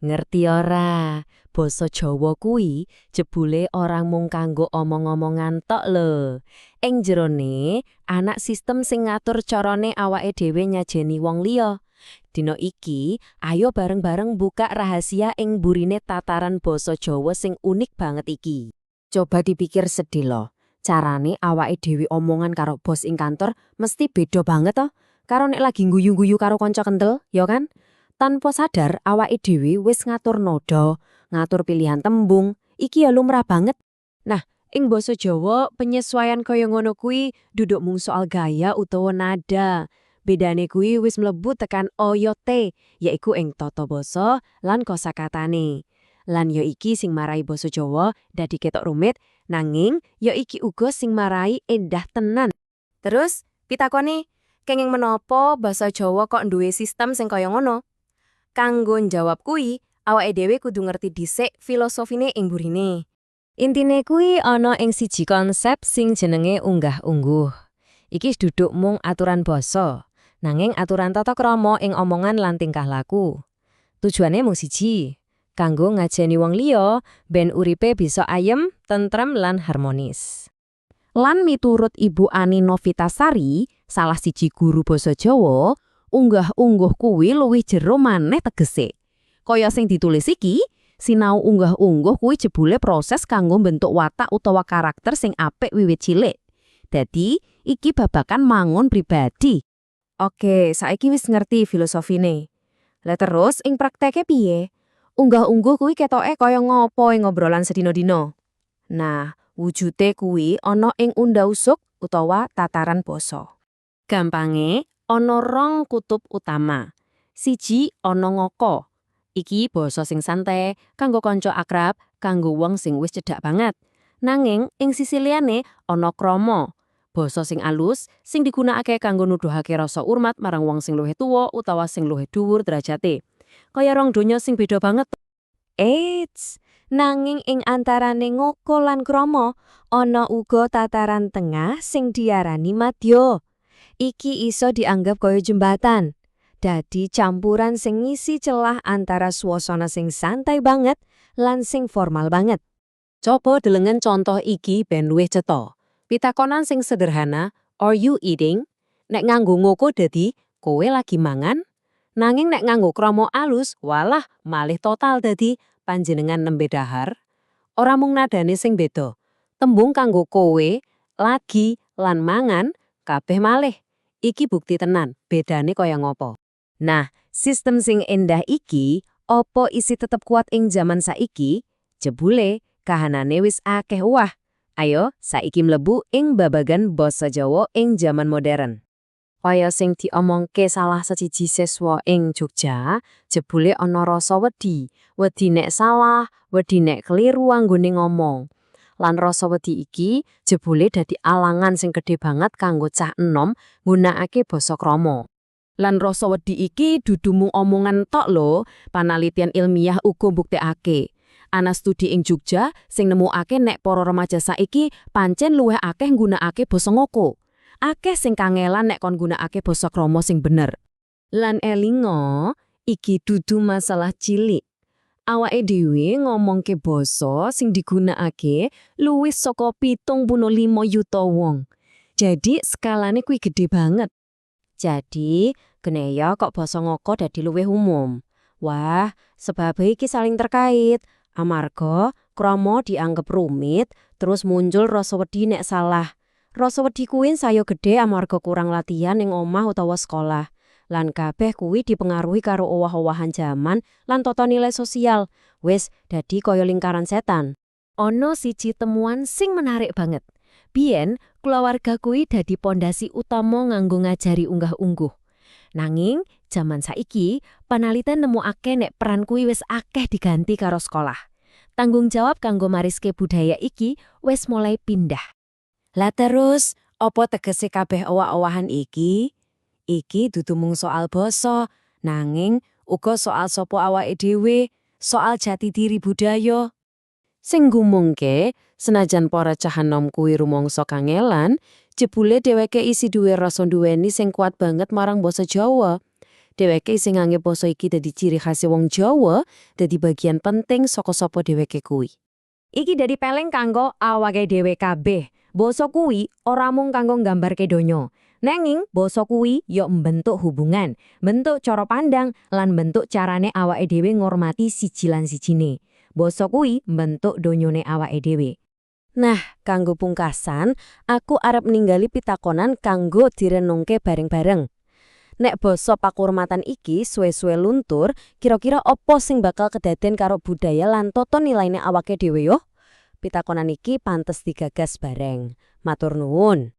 Ngerti ora? Basa Jawa kuwi jebule orang mung kanggo omong-omongan tok lho. Ing jerone anak sistem sing ngatur carane awake dhewe nyajeni wong liya. Dina iki, ayo bareng-bareng buka rahasia ing burine tataran basa Jawa sing unik banget iki. Coba dipikir sedih lho. Carane awake dhewe omongan karo bos ing kantor mesti beda banget toh karo nek lagi guyu-guyu karo kanca kentel, ya kan? Tanpa sadar awake dhewe wis ngatur nada, ngatur pilihan tembung, iki ya lumrah banget. Nah, ing basa Jawa penyesuaian kaya ngono kuwi duduk mung soal gaya utawa nada. Bedane kuwi wis mlebu tekan oyote, yaiku ing tata basa lan kosakatane. Lan ya iki sing marai basa Jawa dadi ketok rumit, nanging ya iki uga sing marai endah tenan. Terus, pitakone, kenging menapa basa Jawa kok duwe sistem sing kaya ngono? Kanggo njawab kuwi, awake dhewe kudu ngerti dhisik filosofine ing burine. Intine kuwi ana ing siji konsep sing jenenge unggah-ungguh. Iki duduk mung aturan basa, nanging aturan tata krama ing omongan lan tingkah laku. Tujuane mung siji, kanggo ngajeni wong liya ben uripe bisa ayem, tentrem lan harmonis. Lan miturut Ibu Ani Novitasari, salah siji guru basa Jawa, unggah-ungguh kuwi luwih jero maneh tegese. Kaya sing ditulis iki, sinau unggah-ungguh kuwi jebule proses kanggo mbentuk watak utawa karakter sing apik wiwit cilik. Dadi, iki babakan mangun pribadi. Oke, saiki wis ngerti filosofine. Lah terus ing prakteke piye? Unggah-ungguh kuwi ketoke kaya ngopo ing ngobrolan sedina-dina? Nah, wujude kuwi ana ing unda-usuk utawa tataran basa. Gampange, ana rong kutub utama. Siji ana ngoko. Iki basa sing santai, kanggo kanca akrab, kanggo wong sing wis cedhak banget. Nanging ing sisi liyane ana krama. Basa sing alus, sing digunakake kanggo nuduhake rasa urmat marang wong sing luwih tuwa utawa sing luwih dhuwur derajate. Kaya rong donya sing beda banget. Eits, nanging ing antarane ngoko lan krama, ana uga tataran tengah sing diarani madya. Iki iso dianggap kaya jembatan. Dadi campuran sing ngisi celah antara suasana sing santai banget lan sing formal banget. Coba delengen contoh iki ben luwih cetha. Pitakonan sing sederhana, are you eating? Nek nganggo ngoko dadi, kowe lagi mangan? Nanging nek nganggo krama alus, walah malih total dadi panjenengan nembe dahar. Ora mung nadane sing beda. Tembung kanggo kowe, lagi, lan mangan, kabeh malih. Iki bukti tenan, bedane kaya ngopo. Nah, sistem sing endah iki, opo isi tetep kuat ing zaman saiki? Jebule, kahanane wis akeh wah. Ayo, saiki mlebu ing babagan basa Jawa ing zaman modern. Kaya sing diomongke salah siji siswa ing Jogja, jebule ana rasa wedi. Wedi nek salah, wedi nek keliru anggone ngomong. Lan rasa wedi iki jebule dadi alangan sing gedhe banget kanggo cah enom nggunakake basa krama. Lan rasa wedi iki dudu mung omongan tok lho, panalitian ilmiah uga mbuktekake. Ana studi ing Jogja sing nemokake nek para remaja saiki pancen luwih akeh nggunakake basa ngoko. Akeh sing kangelan nek kon nggunakake basa krama sing bener. Lan elinga, iki dudu masalah cilik. Awake dhewe ngomongke basa sing digunakake luwih saka 75 yuta wong. Jadi skalane kuwi gedhe banget. Jadi, geneya kok basa ngoko dadi luwih umum. Wah, sebabe iki saling terkait. Amarga krama dianggep rumit, terus muncul rasa wedi nek salah. Rasa wedi kuwi saya gedhe amarga kurang latihan ing omah utawa sekolah. Lan kabeh kuwi dipengaruhi karo owah-owahan jaman lan tata nilai sosial. Wis dadi kaya lingkaran setan. Ana siji temuan sing menarik banget. Biyen, kulawarga kuwi dadi pondasi utama nganggo ngajari unggah-ungguh. Nanging, jaman saiki, panaliten nemokake nek peran kuwi wis akeh diganti karo sekolah. Tanggung jawab kanggo mariske budaya iki wis mulai pindah. Lah terus, apa tegese kabeh owah-owahan iki? Iki dudu mung soal basa, nanging uga soal sapa awake dhewe, soal jati diri budaya. Sing gumungke, senajan para cah enom kuwi rumangsa kangelan, jebule dheweke isi duwe rasa duweni sing kuat banget marang basa Jawa. Dheweke sing nganggep basa iki dadi ciri khas wong Jawa, dadi bagian penting saka sapa dheweke kuwi. Iki dadi peleng kanggo awake dhewe kabeh. Basa kuwi ora mung kanggo nggambarke donya. Nanging basa kuwi ya mbentuk hubungan, bentuk cara pandang lan bentuk carane awake dhewe ngormati siji lan sijine. Basa kuwi mbentuk donyane awake dhewe. Nah, kanggo pungkasan, aku arep ninggali pitakonan kanggo direnungke bareng-bareng. Nek basa pakurmatan iki suwe-suwe luntur, kira-kira apa sing bakal kedaden karo budaya lan tata nilaine awake dhewe yo? Pitakonan iki pantes digagas bareng. Matur nuwun.